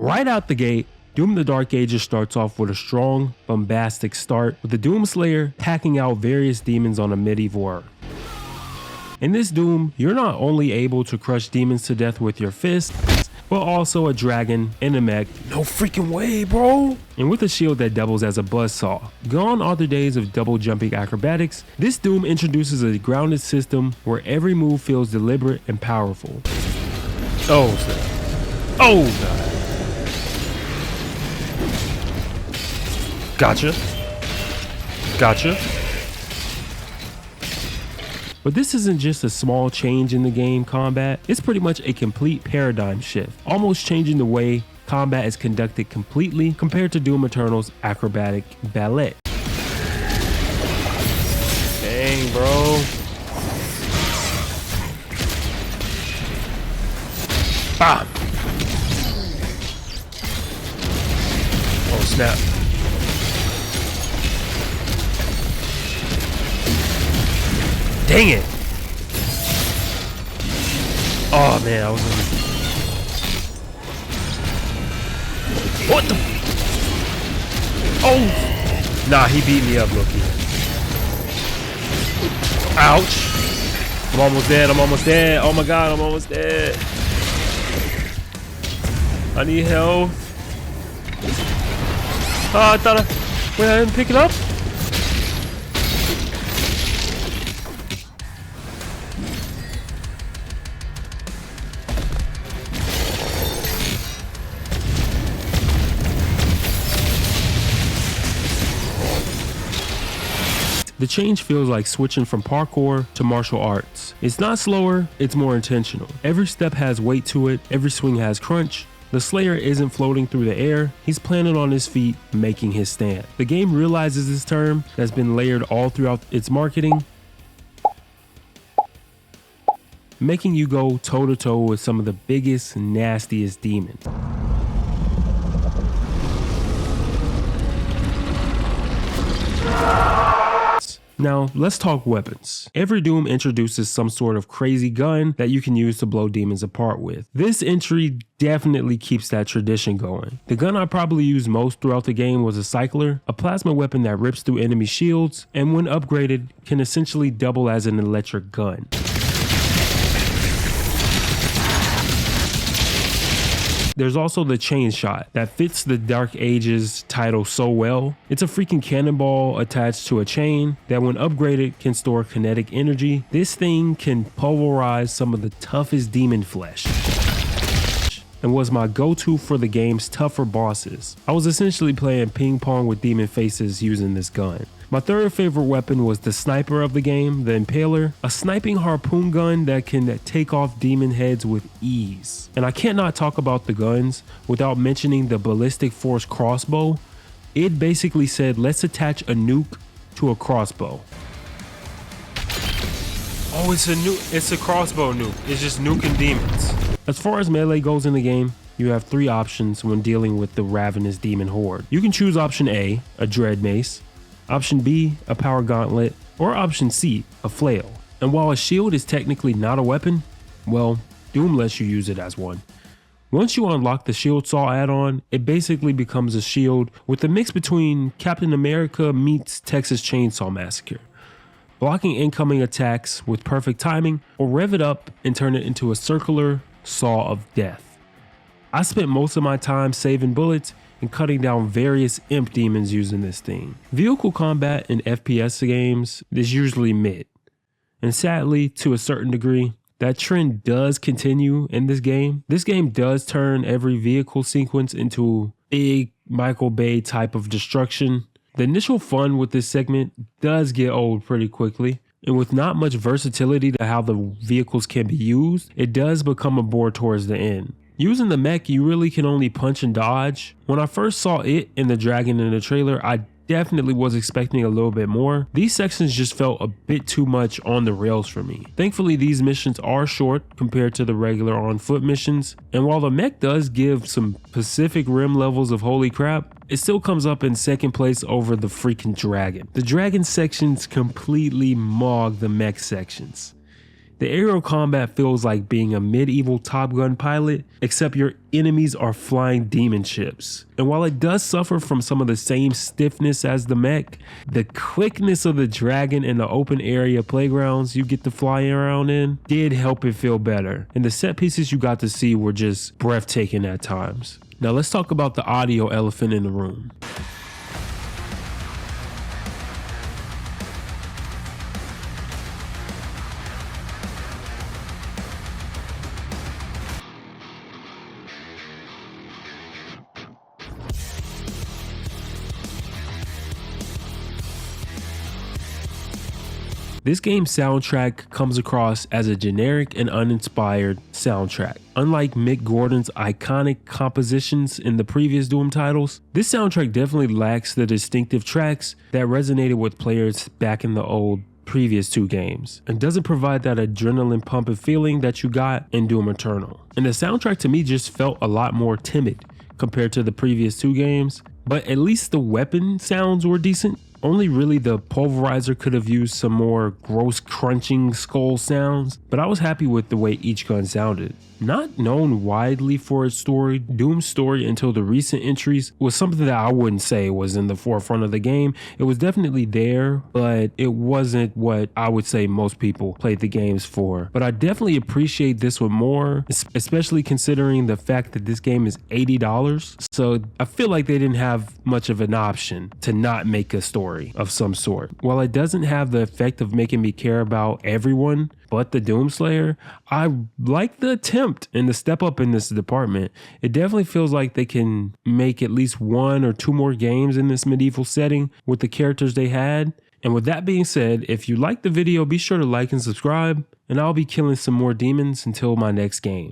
Right out the gate, Doom the Dark Ages starts off with a strong, bombastic start, with the Doomslayer hacking out various demons on a medieval Earth. In this Doom, you're not only able to crush demons to death with your fists, but also a dragon and a mech. No freaking way, bro! And with a shield that doubles as a buzzsaw. Gone are the days of double jumping acrobatics. This Doom introduces a grounded system where every move feels deliberate and powerful. Oh, snap. Oh, God. Gotcha. Gotcha. But this isn't just a small change in the game combat, it's pretty much a complete paradigm shift, almost changing the way combat is conducted completely compared to Doom Eternal's acrobatic ballet. Dang, bro. Bam! Oh, snap. Dang it! Oh man, I was in. What the? Oh! Nah, he beat me up, Loki. Ouch! I'm almost dead. I'm almost dead. Oh my God, I'm almost dead. I need help. Oh, I thought wait, I didn't pick it up. The change feels like switching from parkour to martial arts. It's not slower, it's more intentional. Every step has weight to it, every swing has crunch. The Slayer isn't floating through the air, he's planted on his feet, making his stand. The game realizes this term that's been layered all throughout its marketing, making you go toe to toe with some of the biggest, nastiest demons. Now, let's talk weapons. Every Doom introduces some sort of crazy gun that you can use to blow demons apart with. This entry definitely keeps that tradition going. The gun I probably used most throughout the game was a Cycler, a plasma weapon that rips through enemy shields, and when upgraded, can essentially double as an electric gun. There's also the chain shot that fits the Dark Ages title so well. It's a freaking cannonball attached to a chain that when upgraded can store kinetic energy. This thing can pulverize some of the toughest demon flesh and was my go-to for the game's tougher bosses. I was essentially playing ping pong with demon faces using this gun. My third favorite weapon was the sniper of the game, the Impaler, a sniping harpoon gun that can take off demon heads with ease. And I can't not talk about the guns without mentioning the ballistic force crossbow. It basically said, let's attach a nuke to a crossbow. Oh, it's a crossbow nuke. It's just nuking demons. As far as melee goes in the game, you have three options when dealing with the ravenous demon horde. You can choose option A, a dread mace, option B, a power gauntlet, or option C, a flail. And while a shield is technically not a weapon, well, Doom lets you use it as one. Once you unlock the shield saw add-on, it basically becomes a shield with a mix between Captain America meets Texas Chainsaw Massacre, blocking incoming attacks with perfect timing, or rev it up and turn it into a circular saw of death. I spent most of my time saving bullets and cutting down various imp demons using this thing. Vehicle combat in FPS games is usually mid, and sadly, to a certain degree, that trend does continue in this game. This game does turn every vehicle sequence into big Michael Bay type of destruction. The initial fun with this segment does get old pretty quickly, and with not much versatility to how the vehicles can be used, it does become a bore towards the end. Using the mech, you really can only punch and dodge. When I first saw it and the dragon in the trailer, I definitely was expecting a little bit more. These sections just felt a bit too much on the rails for me. Thankfully, these missions are short compared to the regular on foot missions, and while the mech does give some Pacific Rim levels of holy crap, it still comes up in second place over the freaking dragon. The dragon sections completely mog the mech sections. The aerial combat feels like being a medieval Top Gun pilot, except your enemies are flying demon ships. And while it does suffer from some of the same stiffness as the mech, the quickness of the dragon and the open area playgrounds you get to fly around in did help it feel better. And the set pieces you got to see were just breathtaking at times. Now let's talk about the audio elephant in the room. This game's soundtrack comes across as a generic and uninspired soundtrack. Unlike Mick Gordon's iconic compositions in the previous Doom titles, this soundtrack definitely lacks the distinctive tracks that resonated with players back in the old previous two games, and doesn't provide that adrenaline pumping feeling that you got in Doom Eternal. And the soundtrack to me just felt a lot more timid compared to the previous two games, but at least the weapon sounds were decent. Only really the pulverizer could have used some more gross crunching skull sounds, but I was happy with the way each gun sounded. Not known widely for its story, Doom's story until the recent entries was something that I wouldn't say was in the forefront of the game. It was definitely there, but it wasn't what I would say most people played the games for. But I definitely appreciate this one more, especially considering the fact that this game is $80. So I feel like they didn't have much of an option to not make a story of some sort. While it doesn't have the effect of making me care about everyone but the Doomslayer, I like the attempt and the step up in this department. It definitely feels like they can make at least one or two more games in this medieval setting with the characters they had. And with that being said, if you liked the video, be sure to like and subscribe, and I'll be killing some more demons until my next game.